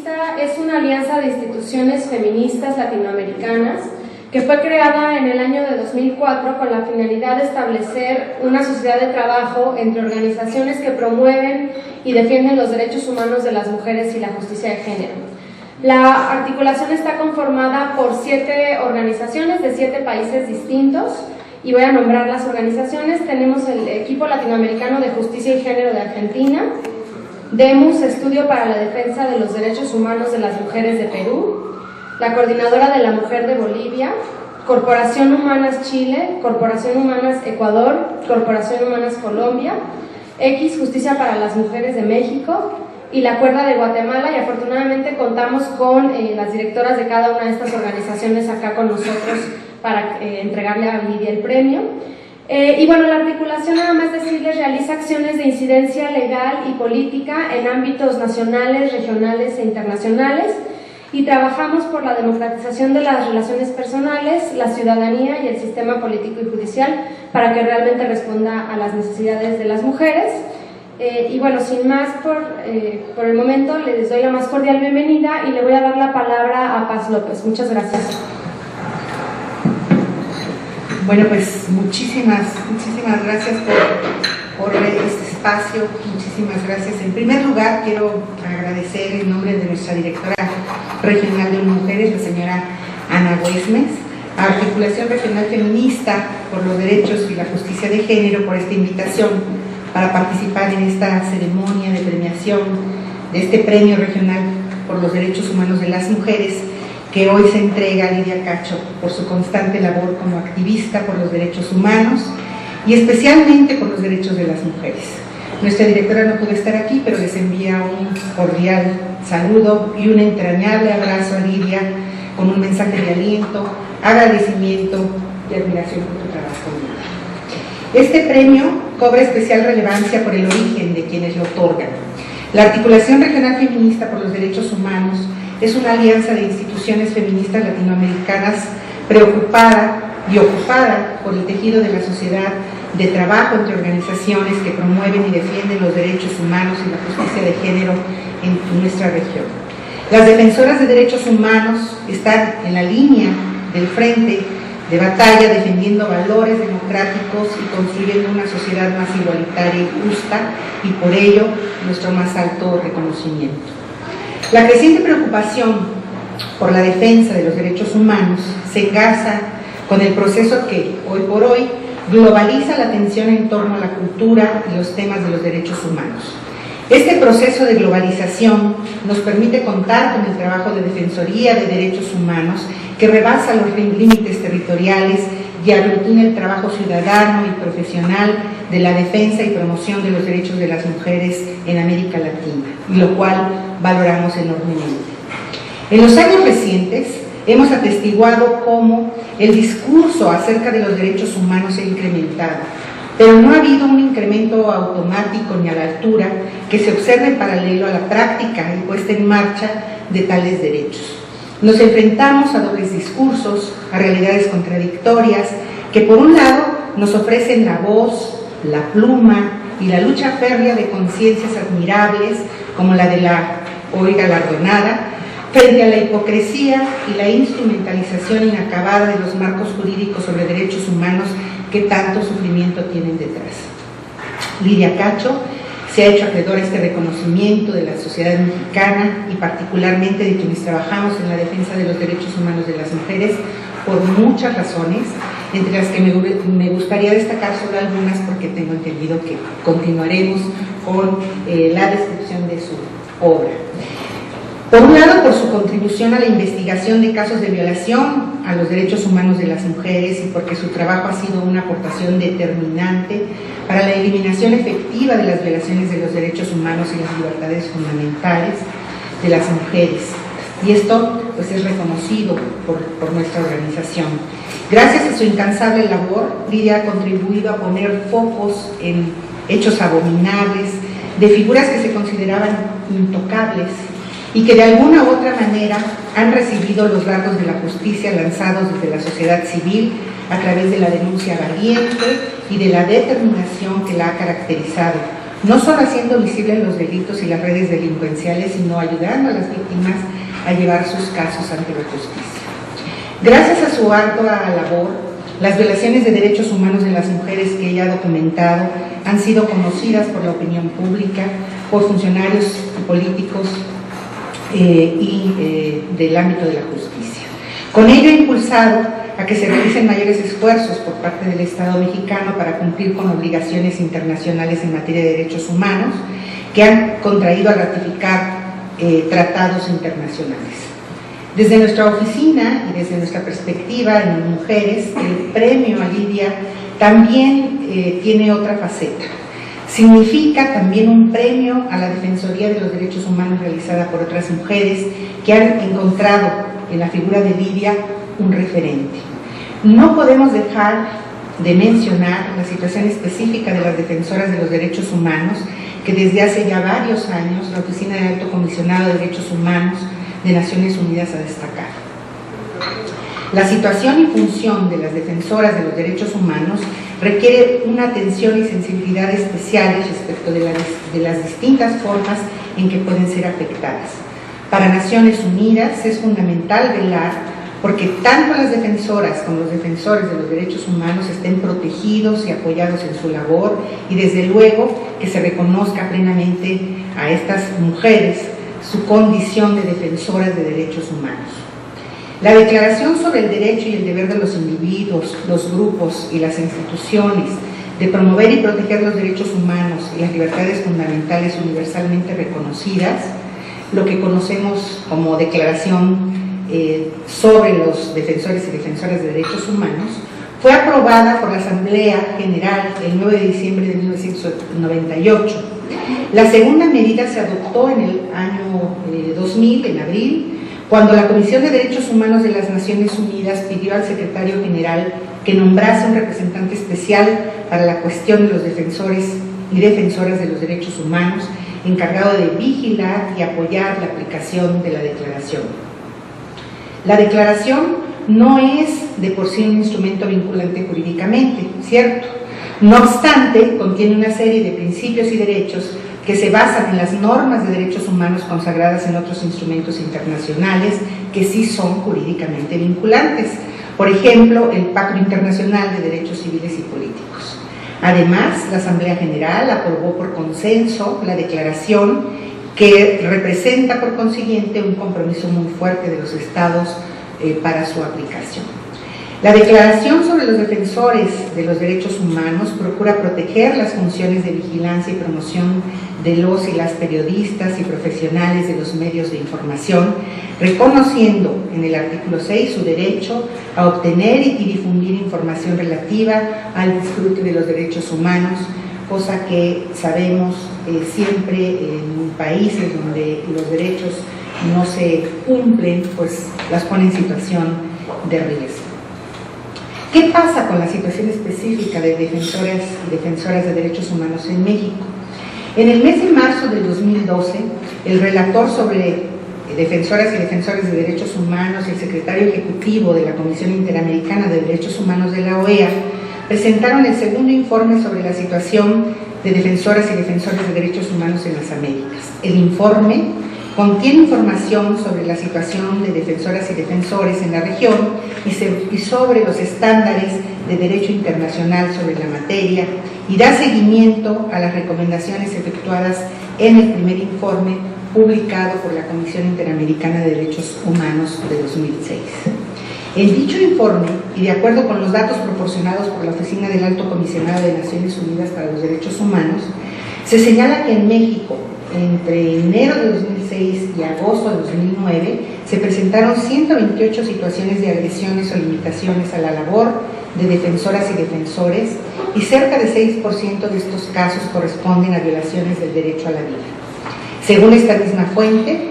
Feminista es una alianza de instituciones feministas latinoamericanas que fue creada en el año de 2004 con la finalidad de establecer una sociedad de trabajo entre organizaciones que promueven y defienden los derechos humanos de las mujeres y la justicia de género. La articulación está conformada por 7 organizaciones de 7 países distintos, y voy a nombrar las organizaciones. Tenemos el Equipo Latinoamericano de Justicia y Género de Argentina, DEMUS, Estudio para la Defensa de los Derechos Humanos de las Mujeres de Perú, la Coordinadora de la Mujer de Bolivia, Corporación Humanas Chile, Corporación Humanas Ecuador, Corporación Humanas Colombia, X Justicia para las Mujeres de México y la Cuerda de Guatemala, y afortunadamente contamos con las directoras de cada una de estas organizaciones acá con nosotros para entregarle a Lidia el premio. Y bueno, la articulación, nada más decirles, realiza acciones de incidencia legal y política en ámbitos nacionales, regionales e internacionales, y trabajamos por la democratización de las relaciones personales, la ciudadanía y el sistema político y judicial para que realmente responda a las necesidades de las mujeres. Y bueno, sin más por el momento, les doy la más cordial bienvenida y le voy a dar la palabra a Paz López. Muchas gracias. Bueno, pues muchísimas gracias por este espacio, muchísimas gracias. En primer lugar, quiero agradecer en nombre de nuestra directora regional de mujeres, la señora Ana Güesmes, a Articulación Regional Feminista por los Derechos y la Justicia de Género por esta invitación para participar en esta ceremonia de premiación de este Premio Regional por los Derechos Humanos de las Mujeres, que hoy se entrega a Lidia Cacho por su constante labor como activista por los derechos humanos y especialmente por los derechos de las mujeres. Nuestra directora no pudo estar aquí, pero les envía un cordial saludo y un entrañable abrazo a Lidia con un mensaje de aliento, agradecimiento y admiración por tu trabajo, Lidia. Este premio cobra especial relevancia por el origen de quienes lo otorgan. La Articulación Regional Feminista por los Derechos Humanos es una alianza de instituciones feministas latinoamericanas preocupada y ocupada por el tejido de la sociedad de trabajo entre organizaciones que promueven y defienden los derechos humanos y la justicia de género en nuestra región. Las defensoras de derechos humanos están en la línea del frente de batalla defendiendo valores democráticos y construyendo una sociedad más igualitaria y justa, y por ello nuestro más alto reconocimiento. La creciente preocupación por la defensa de los derechos humanos se engarza con el proceso que, hoy por hoy, globaliza la atención en torno a la cultura y los temas de los derechos humanos. Este proceso de globalización nos permite contar con el trabajo de Defensoría de Derechos Humanos que rebasa los límites territoriales y aglutina el trabajo ciudadano y profesional de la defensa y promoción de los derechos de las mujeres en América Latina, y lo cual valoramos enormemente. En los años recientes hemos atestiguado cómo el discurso acerca de los derechos humanos se ha incrementado, pero no ha habido un incremento automático ni a la altura que se observe en paralelo a la práctica y puesta en marcha de tales derechos. Nos enfrentamos a dobles discursos, a realidades contradictorias, que por un lado nos ofrecen la voz, la pluma y la lucha férrea de conciencias admirables, como la de la hoy galardonada, frente a la hipocresía y la instrumentalización inacabada de los marcos jurídicos sobre derechos humanos que tanto sufrimiento tienen detrás. Lidia Cacho se ha hecho acreedora a este reconocimiento de la sociedad mexicana y particularmente de quienes trabajamos en la defensa de los derechos humanos de las mujeres por muchas razones, entre las que me gustaría destacar solo algunas porque tengo entendido que continuaremos con la descripción de su obra. Por un lado, por su contribución a la investigación de casos de violación a los derechos humanos de las mujeres y porque su trabajo ha sido una aportación determinante para la eliminación efectiva de las violaciones de los derechos humanos y las libertades fundamentales de las mujeres. Y esto pues es reconocido por nuestra organización. Gracias a su incansable labor, Lidia ha contribuido a poner focos en hechos abominables de figuras que se consideraban intocables y que de alguna u otra manera han recibido los dardos de la justicia lanzados desde la sociedad civil a través de la denuncia valiente y de la determinación que la ha caracterizado, no solo haciendo visibles los delitos y las redes delincuenciales, sino ayudando a las víctimas a llevar sus casos ante la justicia. Gracias a su ardua labor, las violaciones de derechos humanos de las mujeres que ella ha documentado han sido conocidas por la opinión pública, por funcionarios políticos y del ámbito de la justicia. Con ello ha impulsado a que se realicen mayores esfuerzos por parte del Estado mexicano para cumplir con obligaciones internacionales en materia de derechos humanos que han contraído al ratificar tratados internacionales. Desde nuestra oficina y desde nuestra perspectiva en mujeres, el premio a Lidia también tiene otra faceta. Significa también un premio a la Defensoría de los Derechos Humanos realizada por otras mujeres que han encontrado en la figura de Lidia un referente. No podemos dejar de mencionar la situación específica de las defensoras de los derechos humanos, que desde hace ya varios años la Oficina del Alto Comisionado de Derechos Humanos de Naciones Unidas ha destacado. La situación y función de las defensoras de los derechos humanos requiere una atención y sensibilidad especiales respecto de las distintas formas en que pueden ser afectadas. Para Naciones Unidas es fundamental velar porque tanto las defensoras como los defensores de los derechos humanos estén protegidos y apoyados en su labor, y desde luego que se reconozca plenamente a estas mujeres su condición de defensoras de derechos humanos. La Declaración sobre el Derecho y el Deber de los Individuos, los grupos y las instituciones de promover y proteger los derechos humanos y las libertades fundamentales universalmente reconocidas, lo que conocemos como Declaración sobre los defensores y defensoras de derechos humanos, fue aprobada por la Asamblea General el 9 de diciembre de 1998. La segunda medida se adoptó en el año 2000, en abril, cuando la Comisión de Derechos Humanos de las Naciones Unidas pidió al secretario general que nombrase un representante especial para la cuestión de los defensores y defensoras de los derechos humanos, encargado de vigilar y apoyar la aplicación de la declaración. La declaración no es de por sí un instrumento vinculante jurídicamente, ¿cierto? No obstante, contiene una serie de principios y derechos que se basan en las normas de derechos humanos consagradas en otros instrumentos internacionales que sí son jurídicamente vinculantes. Por ejemplo, el Pacto Internacional de Derechos Civiles y Políticos. Además, la Asamblea General aprobó por consenso la declaración, que representa por consiguiente un compromiso muy fuerte de los estados para su aplicación. La Declaración sobre los defensores de los derechos humanos procura proteger las funciones de vigilancia y promoción de los y las periodistas y profesionales de los medios de información, reconociendo en el artículo 6 su derecho a obtener y difundir información relativa al disfrute de los derechos humanos, cosa que sabemos siempre en países donde los derechos no se cumplen, pues las pone en situación de riesgo. ¿Qué pasa con la situación específica de defensoras y defensoras de derechos humanos en México? En el mes de marzo del 2012, el relator sobre defensoras y defensores de derechos humanos y el secretario ejecutivo de la Comisión Interamericana de Derechos Humanos de la OEA presentaron el segundo informe sobre la situación de defensoras y defensores de derechos humanos en las Américas. El informe contiene información sobre la situación de defensoras y defensores en la región y sobre los estándares de derecho internacional sobre la materia, y da seguimiento a las recomendaciones efectuadas en el primer informe publicado por la Comisión Interamericana de Derechos Humanos de 2006. En dicho informe, y de acuerdo con los datos proporcionados por la Oficina del Alto Comisionado de Naciones Unidas para los Derechos Humanos, se señala que en México, entre enero de 2006 y agosto de 2009, se presentaron 128 situaciones de agresiones o limitaciones a la labor de defensoras y defensores, y cerca de 6% de estos casos corresponden a violaciones del derecho a la vida. Según esta misma fuente,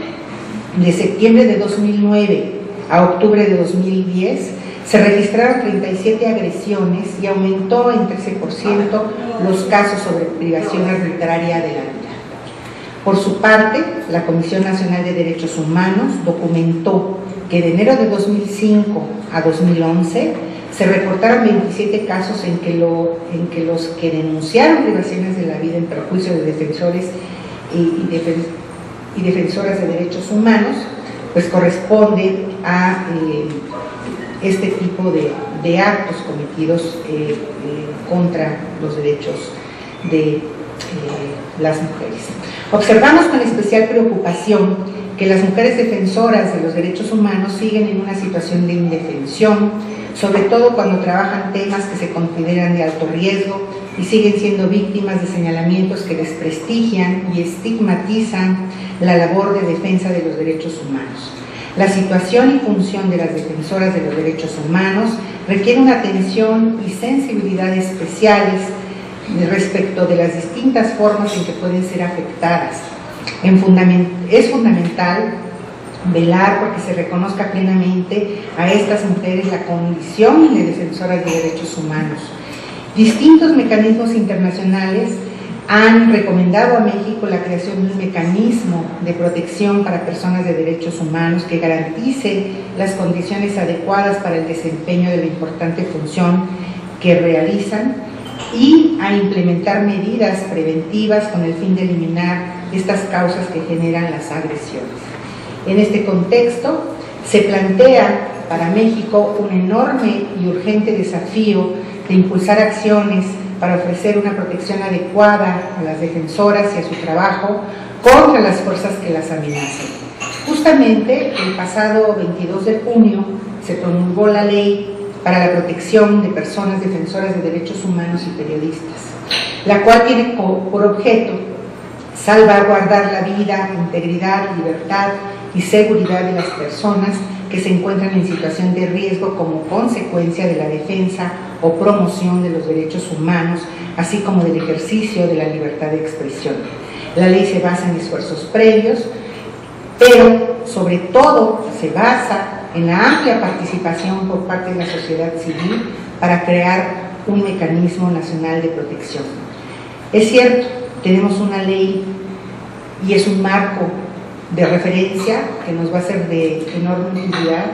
de septiembre de 2009 a octubre de 2010, se registraron 37 agresiones y aumentó en 13% los casos sobre privación arbitraria de la vida. Por su parte, la Comisión Nacional de Derechos Humanos documentó que de enero de 2005 a 2011 se reportaron 27 casos en que los que denunciaron privaciones de la vida en perjuicio de defensores y defensoras de derechos humanos, pues corresponden a este tipo de actos cometidos contra los derechos de las mujeres. Observamos con especial preocupación que las mujeres defensoras de los derechos humanos siguen en una situación de indefensión, sobre todo cuando trabajan temas que se consideran de alto riesgo y siguen siendo víctimas de señalamientos que desprestigian y estigmatizan la labor de defensa de los derechos humanos. La situación y función de las defensoras de los derechos humanos requiere una atención y sensibilidad especiales respecto de las distintas formas en que pueden ser afectadas. Es fundamental velar porque se reconozca plenamente a estas mujeres la condición de defensoras de derechos humanos. Distintos mecanismos internacionales han recomendado a México la creación de un mecanismo de protección para personas de derechos humanos que garantice las condiciones adecuadas para el desempeño de la importante función que realizan y a implementar medidas preventivas con el fin de eliminar estas causas que generan las agresiones. En este contexto, se plantea para México un enorme y urgente desafío de impulsar acciones para ofrecer una protección adecuada a las defensoras y a su trabajo contra las fuerzas que las amenazan. Justamente el pasado 22 de junio se promulgó la Ley para la Protección de Personas Defensoras de Derechos Humanos y Periodistas, la cual tiene por objeto salvaguardar la vida, integridad, libertad y seguridad de las personas que se encuentran en situación de riesgo como consecuencia de la defensa o promoción de los derechos humanos, así como del ejercicio de la libertad de expresión. La ley se basa en esfuerzos previos, pero sobre todo se basa en la amplia participación por parte de la sociedad civil para crear un mecanismo nacional de protección. Es cierto, tenemos una ley y es un marco de referencia que nos va a ser de enorme utilidad,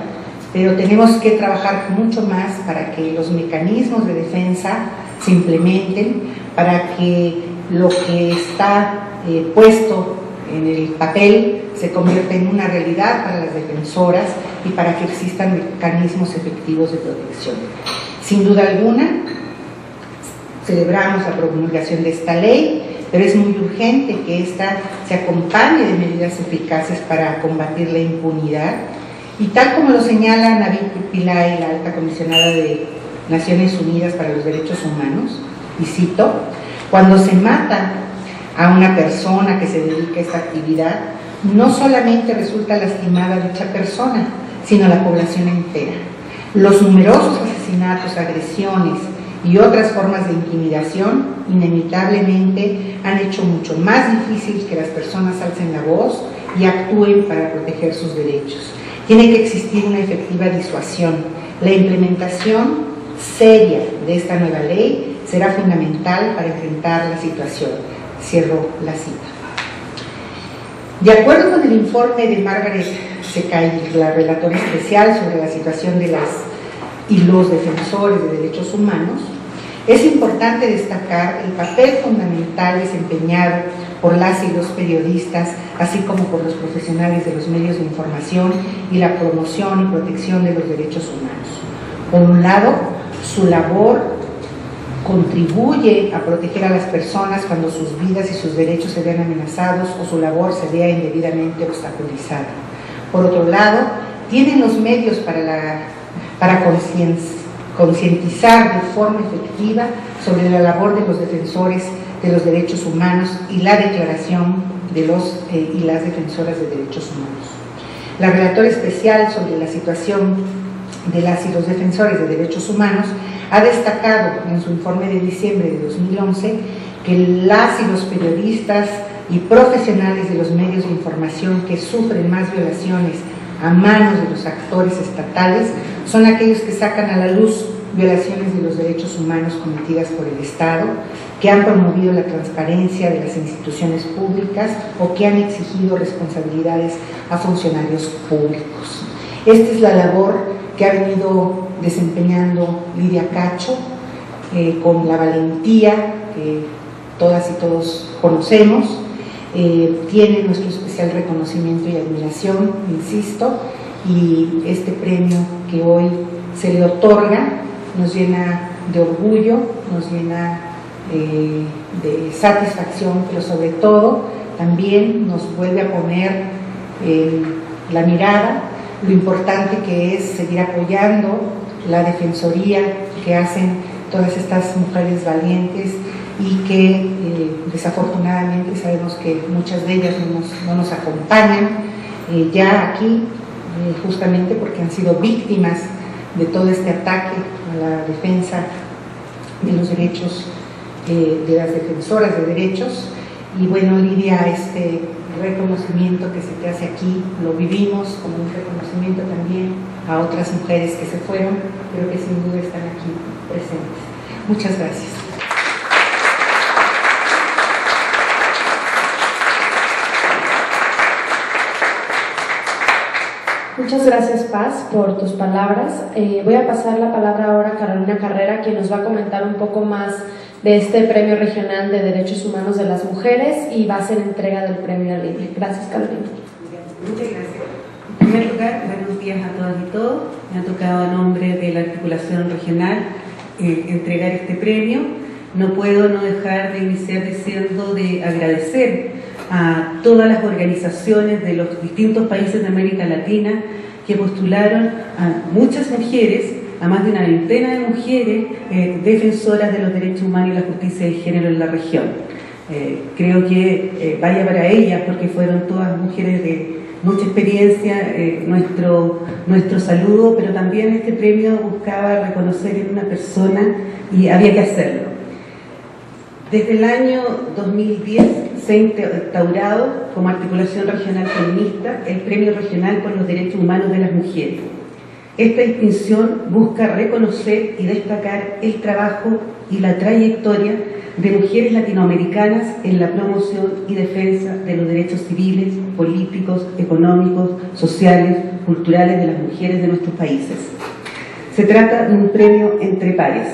pero tenemos que trabajar mucho más para que los mecanismos de defensa se implementen, para que lo que está puesto en el papel se convierta en una realidad para las defensoras y para que existan mecanismos efectivos de protección. Sin duda alguna, celebramos la promulgación de esta ley, pero es muy urgente que ésta se acompañe de medidas eficaces para combatir la impunidad. Y tal como lo señala Navi Pillay, la alta comisionada de Naciones Unidas para los Derechos Humanos, y cito: cuando se mata a una persona que se dedica a esta actividad, no solamente resulta lastimada dicha persona, sino la población entera. Los numerosos asesinatos, agresiones y otras formas de intimidación inevitablemente han hecho mucho más difícil que las personas alcen la voz y actúen para proteger sus derechos. Tiene que existir una efectiva disuasión. La implementación seria de esta nueva ley será fundamental para enfrentar la situación. Cierro la cita. De acuerdo con el informe de Margaret Secay, la relatora especial sobre la situación de las y los defensores de derechos humanos, es importante destacar el papel fundamental desempeñado por las y los periodistas, así como por los profesionales de los medios de información y la promoción y protección de los derechos humanos. Por un lado, su labor contribuye a proteger a las personas cuando sus vidas y sus derechos se vean amenazados o su labor se vea indebidamente obstaculizada. Por otro lado, tienen los medios para concientizar de forma efectiva sobre la labor de los defensores de los derechos humanos y la declaración de los y las defensoras de derechos humanos. La relatora especial sobre la situación de las y los defensores de derechos humanos ha destacado en su informe de diciembre de 2011 que las y los periodistas y profesionales de los medios de información que sufren más violaciones a manos de los actores estatales son aquellos que sacan a la luz violaciones de los derechos humanos cometidas por el Estado, que han promovido la transparencia de las instituciones públicas o que han exigido responsabilidades a funcionarios públicos. Esta es la labor que ha venido desempeñando Lidia Cacho, con la valentía que todas y todos conocemos. Tiene nuestro especial reconocimiento y admiración, insisto, y este premio que hoy se le otorga nos llena de orgullo, nos llena de satisfacción, pero sobre todo también nos vuelve a poner la mirada, lo importante que es seguir apoyando la defensoría que hacen todas estas mujeres valientes y que desafortunadamente sabemos que muchas de ellas no nos acompañan ya aquí, justamente porque han sido víctimas de todo este ataque a la defensa de los derechos de las defensoras de derechos. Y bueno, Lidia, este reconocimiento que se te hace aquí lo vivimos como un reconocimiento también a otras mujeres que se fueron, pero que sin duda están aquí presentes. Muchas gracias. Muchas gracias, Paz, por tus palabras. Voy a pasar la palabra ahora a Carolina Carrera, quien nos va a comentar un poco más de este Premio Regional de Derechos Humanos de las Mujeres y va a ser entrega del premio a Lidia. Gracias, Carolina. Muchas gracias. En primer lugar, buenos días a todas y todos. Me ha tocado a nombre de la articulación regional entregar este premio. No puedo no dejar de iniciar diciendo de agradecer a todas las organizaciones de los distintos países de América Latina que postularon a muchas mujeres, a más de una veintena de mujeres defensoras de los derechos humanos y la justicia de género en la región. Creo que vaya para ellas porque fueron todas mujeres de mucha experiencia, nuestro saludo, pero también este premio buscaba reconocer en una persona y había que hacerlo. Desde el año 2010 se ha instaurado como articulación regional feminista el Premio Regional por los Derechos Humanos de las Mujeres. Esta distinción busca reconocer y destacar el trabajo y la trayectoria de mujeres latinoamericanas en la promoción y defensa de los derechos civiles, políticos, económicos, sociales, culturales de las mujeres de nuestros países. Se trata de un premio entre pares,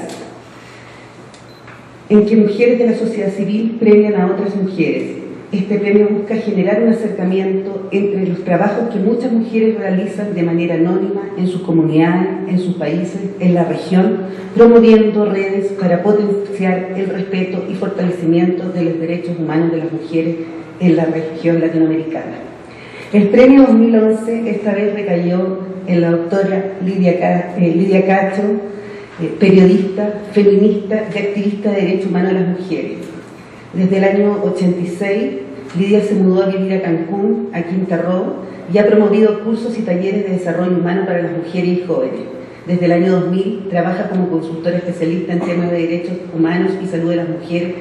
en que mujeres de la sociedad civil premian a otras mujeres. Este premio busca generar un acercamiento entre los trabajos que muchas mujeres realizan de manera anónima en sus comunidades, en sus países, en la región, promoviendo redes para potenciar el respeto y fortalecimiento de los derechos humanos de las mujeres en la región latinoamericana. El premio 2011 esta vez recayó en la doctora Lidia Cacho, periodista, feminista y activista de derechos humanos de las mujeres. Desde el año 86, Lidia se mudó a vivir a Cancún, a Quintana Roo, y ha promovido cursos y talleres de desarrollo humano para las mujeres y jóvenes. Desde el año 2000 trabaja como consultora especialista en temas de derechos humanos y salud de las mujeres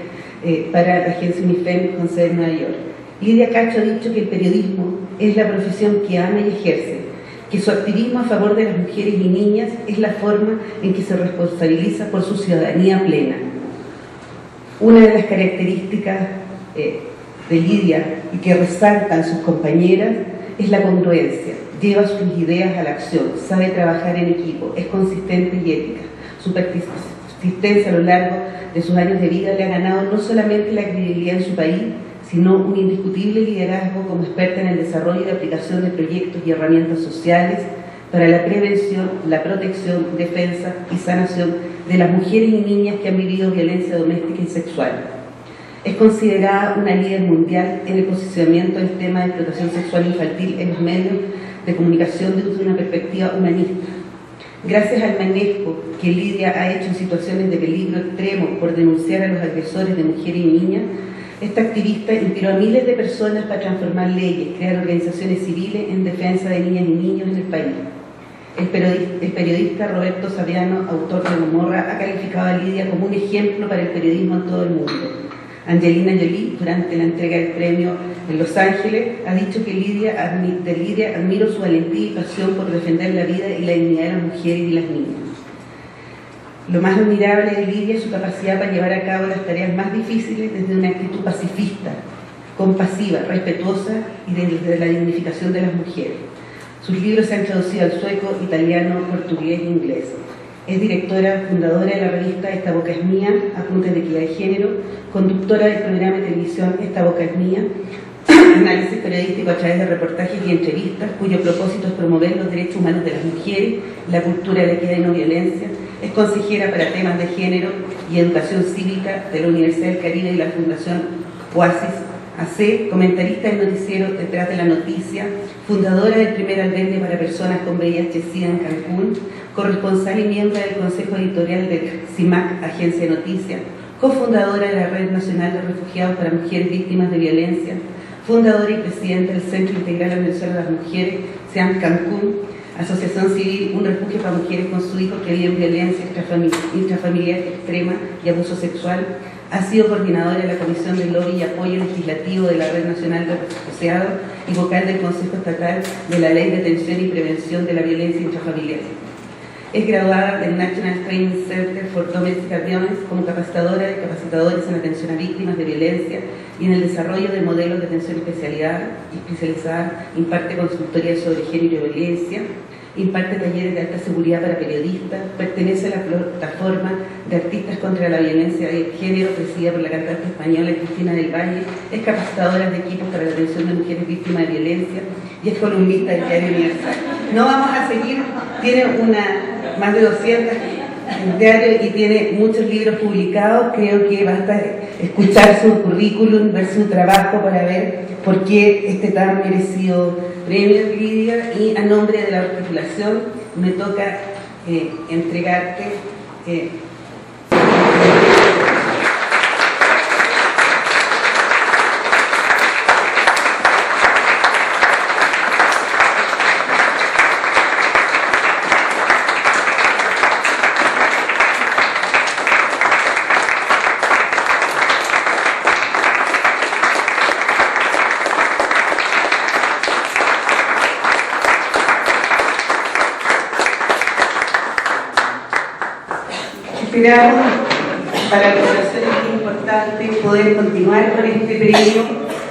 para la agencia UNIFEM con sede en Nueva York. Lidia Cacho ha dicho que el periodismo es la profesión que ama y ejerce, que su activismo a favor de las mujeres y niñas es la forma en que se responsabiliza por su ciudadanía plena. Una de las características de Lidia y que resaltan sus compañeras es la congruencia. Lleva sus ideas a la acción, sabe trabajar en equipo, es consistente y ética. Su persistencia a lo largo de sus años de vida le ha ganado no solamente la credibilidad en su país, sino un indiscutible liderazgo como experta en el desarrollo y aplicación de proyectos y herramientas sociales para la prevención, la protección, defensa y sanación de las mujeres y niñas que han vivido violencia doméstica y sexual. Es considerada una líder mundial en el posicionamiento del tema de explotación sexual infantil en los medios de comunicación desde una perspectiva humanista. Gracias al manejo que Lidia ha hecho en situaciones de peligro extremo por denunciar a los agresores de mujeres y niñas, esta activista inspiró a miles de personas para transformar leyes, crear organizaciones civiles en defensa de niñas y niños en el país. El periodista Roberto Saviano, autor de Gomorra, ha calificado a Lidia como un ejemplo para el periodismo en todo el mundo. Angelina Jolie, durante la entrega del premio en Los Ángeles, ha dicho que Lidia admiro su valentía y pasión por defender la vida y la dignidad de las mujeres y las niñas. Lo más admirable de Lidia es su capacidad para llevar a cabo las tareas más difíciles desde una actitud pacifista, compasiva, respetuosa y desde la dignificación de las mujeres. Sus libros se han traducido al sueco, italiano, portugués e inglés. Es directora, fundadora de la revista Esta Boca es Mía, Apuntes de Equidad de Género, conductora del programa de televisión Esta Boca es Mía, análisis periodístico a través de reportajes y entrevistas, cuyo propósito es promover los derechos humanos de las mujeres, la cultura de la equidad y no violencia. Es consejera para temas de género y educación cívica de la Universidad del Caribe y la Fundación Oasis AC, comentarista del noticiero Detrás de la Noticia, fundadora del primer albergue para personas con VIH-Sida en Cancún, corresponsal y miembro del Consejo Editorial de CIMAC, Agencia de Noticias, cofundadora de la Red Nacional de Refugiados para Mujeres Víctimas de Violencia, fundadora y presidenta del Centro Integral de Atención a las Mujeres, SEAM Cancún, asociación civil, un refugio para mujeres con su hijo que viven violencia intrafamiliar extrema y abuso sexual. Ha sido coordinadora de la Comisión de Lobby y Apoyo Legislativo de la Red Nacional de Refugiados y vocal del Consejo Estatal de la Ley de Atención y Prevención de la Violencia Intrafamiliar. Es graduada del National Training Center for Domestic Violence como capacitadora de capacitadores en atención a víctimas de violencia y en el desarrollo de modelos de atención especializada, imparte consultoría sobre género y violencia, imparte talleres de alta seguridad para periodistas, pertenece a la plataforma de artistas contra la violencia de género presidida por la cantante española Cristina del Valle, es capacitadora de equipos para la atención de mujeres víctimas de violencia y es columnista del Diario Universal. No vamos a seguir, tiene más de 200 diarios y tiene muchos libros publicados. Creo que basta escuchar su currículum, ver su trabajo para ver por qué este tan merecido premio, Lidia, y a nombre de la articulación me toca entregarte para la población es muy importante poder continuar con este premio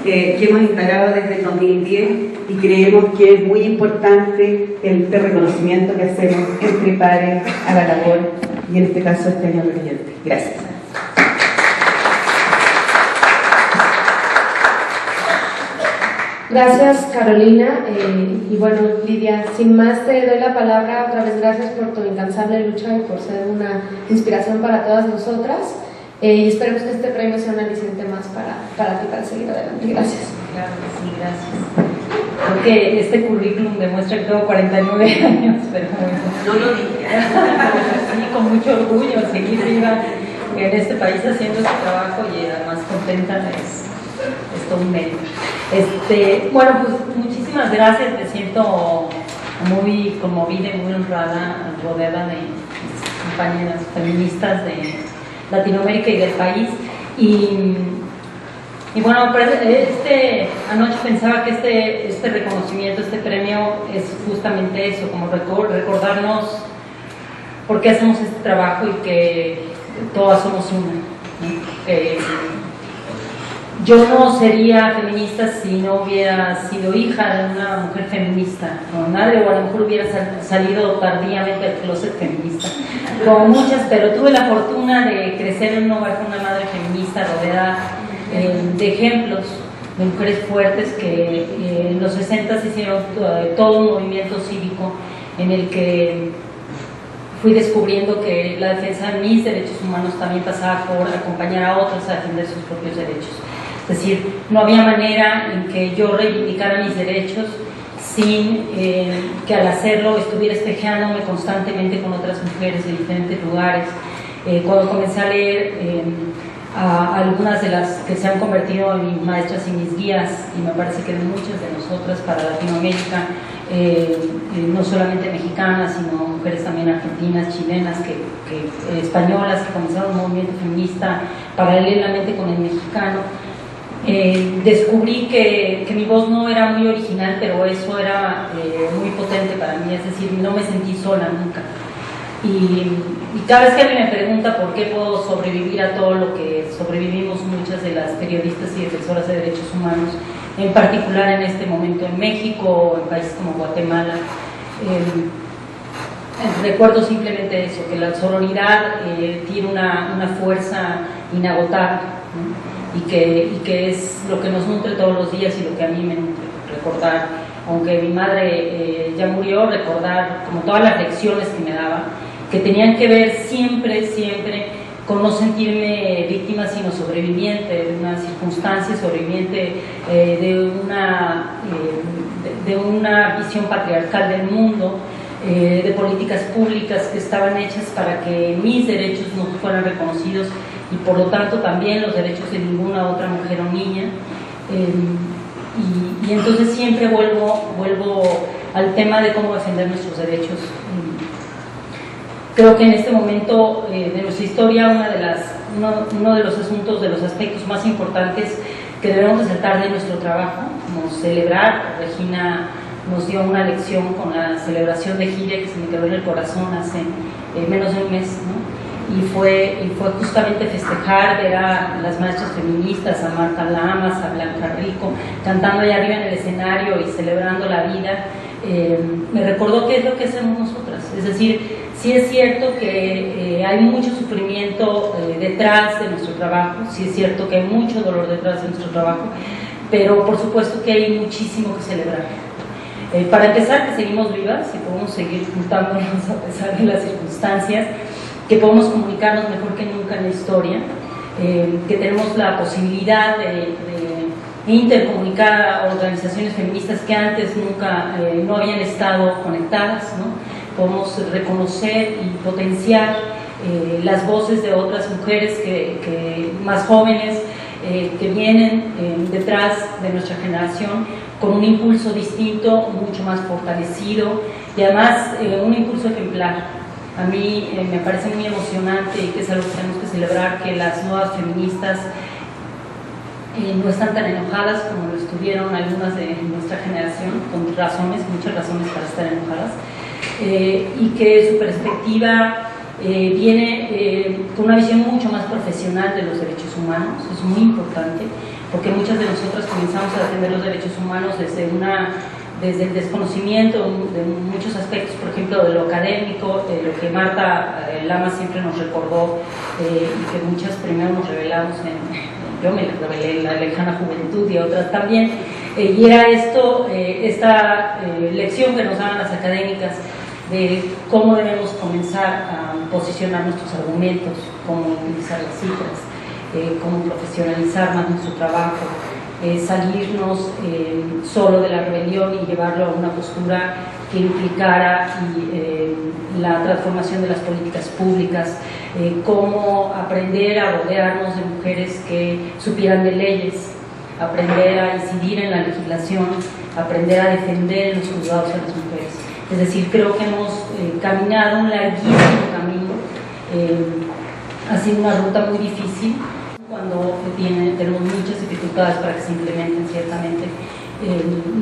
que hemos instalado desde el 2010 y creemos que es muy importante este reconocimiento que hacemos entre pares a la labor y en este caso este año reciente. Gracias. Gracias, Carolina. Y bueno, Lidia, sin más te doy la palabra. Otra vez gracias por tu incansable lucha y por ser una inspiración para todas nosotras. Y esperemos que este premio sea un aliciente más para ti, para seguir adelante. Gracias. Claro que sí, gracias. Creo que este currículum demuestra que tengo 49 años, pero no lo dije. Sí, con mucho orgullo, seguir viva en este país haciendo este trabajo y además contenta es todo un mérito. Bueno, pues muchísimas gracias, me siento muy conmovida y muy honrada, rodeada de mis compañeras feministas de Latinoamérica y del país. Y bueno, anoche pensaba que este reconocimiento, este premio es justamente eso, como recordarnos por qué hacemos este trabajo y que todas somos una, ¿no? Yo no sería feminista si no hubiera sido hija de una mujer feminista, o madre, o a lo mejor hubiera salido tardíamente del closet feminista, como muchas, pero tuve la fortuna de crecer en un hogar con una madre feminista rodeada de ejemplos de mujeres fuertes que en los 60 hicieron todo un movimiento cívico en el que fui descubriendo que la defensa de mis derechos humanos también pasaba por acompañar a otros a defender sus propios derechos. Es decir, no había manera en que yo reivindicara mis derechos sin que al hacerlo estuviera espejeándome constantemente con otras mujeres de diferentes lugares. Cuando comencé a leer a algunas de las que se han convertido en mis maestras y mis guías, y me parece que de muchas de nosotras para Latinoamérica, no solamente mexicanas, sino mujeres también argentinas, chilenas, españolas, que comenzaron un movimiento feminista paralelamente con el mexicano. Descubrí que mi voz no era muy original, pero eso era muy potente para mí, es decir, no me sentí sola nunca. Y cada vez que alguien me pregunta por qué puedo sobrevivir a todo lo que sobrevivimos muchas de las periodistas y defensoras de derechos humanos, en particular en este momento en México o en países como Guatemala. Recuerdo simplemente eso, que la sororidad tiene una fuerza inagotable, ¿no? y que es lo que nos nutre todos los días y lo que a mí me nutre. Recordar, aunque mi madre ya murió, recordar como todas las lecciones que me daba, que tenían que ver siempre con no sentirme víctima sino sobreviviente de una circunstancia, sobreviviente de una visión patriarcal del mundo, de políticas públicas que estaban hechas para que mis derechos no fueran reconocidos y por lo tanto también los derechos de ninguna otra mujer o niña. Y entonces siempre vuelvo al tema de cómo defender nuestros derechos. Creo que en este momento de nuestra historia uno de los asuntos, de los aspectos más importantes que debemos resaltar de nuestro trabajo, como celebrar. Regina nos dio una lección con la celebración de Gire que se me quedó en el corazón hace menos de un mes, ¿no? Y fue justamente festejar, ver a las maestras feministas, a Marta Lamas, a Blanca Rico, cantando allá arriba en el escenario y celebrando la vida. Me recordó qué es lo que hacemos nosotras. Es decir, sí es cierto que hay mucho sufrimiento detrás de nuestro trabajo, sí es cierto que hay mucho dolor detrás de nuestro trabajo, pero por supuesto que hay muchísimo que celebrar. Para empezar, que seguimos vivas y podemos seguir juntándonos a pesar de las circunstancias, que podemos comunicarnos mejor que nunca en la historia, que tenemos la posibilidad de intercomunicar a organizaciones feministas que antes nunca no habían estado conectadas, ¿no? Podemos reconocer y potenciar las voces de otras mujeres más jóvenes que vienen detrás de nuestra generación con un impulso distinto, mucho más fortalecido y además un impulso ejemplar. A mí me parece muy emocionante y que es algo que tenemos que celebrar, que las nuevas feministas no están tan enojadas como lo estuvieron algunas de nuestra generación, con razones, muchas razones para estar enojadas, y que su perspectiva viene con una visión mucho más profesional de los derechos humanos. Es muy importante porque muchas de nosotras comenzamos a defender los derechos humanos desde el desconocimiento de muchos aspectos, por ejemplo, de lo académico, de lo que Marta Lamas siempre nos recordó y que muchas primero nos revelamos yo me revelé en la lejana juventud y otras también, y era esta lección que nos daban las académicas de cómo debemos comenzar a posicionar nuestros argumentos, cómo utilizar las cifras, cómo profesionalizar más nuestro trabajo, salirnos solo de la rebelión y llevarlo a una postura que implicara la transformación de las políticas públicas, cómo aprender a rodearnos de mujeres que supieran de leyes, aprender a incidir en la legislación, aprender a defender en los juzgados a las mujeres. Es decir, creo que hemos caminado un larguísimo camino, ha sido una ruta muy difícil, cuando tenemos muchas dificultades para que se implementen ciertamente.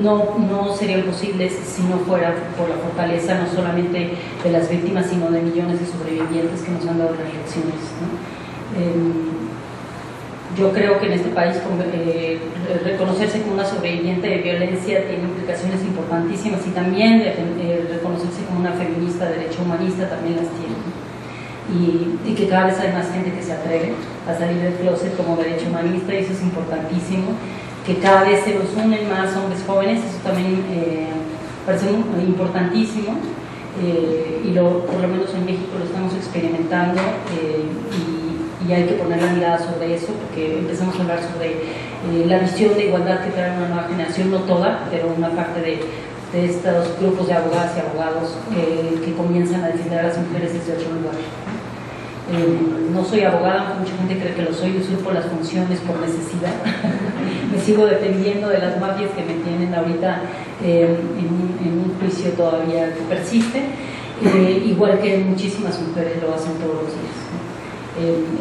No sería posible si no fuera por la fortaleza no solamente de las víctimas, sino de millones de sobrevivientes que nos han dado las lecciones, ¿no? Yo creo que en este país reconocerse como una sobreviviente de violencia tiene implicaciones importantísimas y también reconocerse como una feminista de derecho humanista también las tiene, ¿no? Y que cada vez hay más gente que se atreve a salir del closet como derecho humanista, y eso es importantísimo, que cada vez se nos unen más hombres jóvenes, eso también parece importantísimo, y por lo menos en México lo estamos experimentando, y hay que poner la mirada sobre eso, porque empezamos a hablar sobre la visión de igualdad que trae una nueva generación, no toda, pero una parte de estos grupos de abogadas y abogados que comienzan a defender a las mujeres desde otro lugar. No soy abogada, mucha gente cree que lo soy, usurpo las funciones por necesidad. Me sigo defendiendo de las mafias que me tienen ahorita en un juicio todavía que persiste, igual que muchísimas mujeres lo hacen todos los días, ¿no?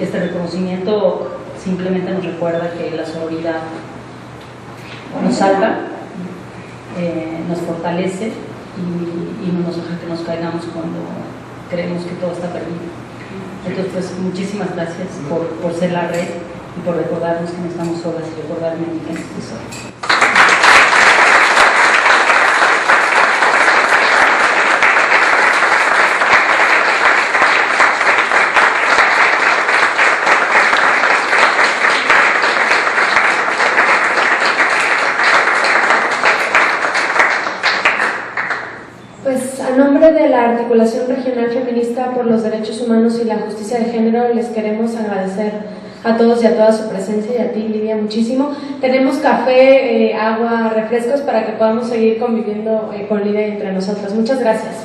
Este reconocimiento simplemente nos recuerda que la sororidad nos salva, nos fortalece y no nos deja que nos caigamos cuando creemos que todo está perdido. Entonces, pues, muchísimas gracias por ser la red y por recordarnos que no estamos solas y recordarme que no estoy sola. Pues a nombre de la Articulación Regional Feminista por los Derechos Humanos y la Justicia de Género les queremos agradecer a todos y a toda su presencia, y a ti, Lidia, muchísimo. Tenemos café, agua, refrescos para que podamos seguir conviviendo con Lidia y entre nosotras. Muchas gracias.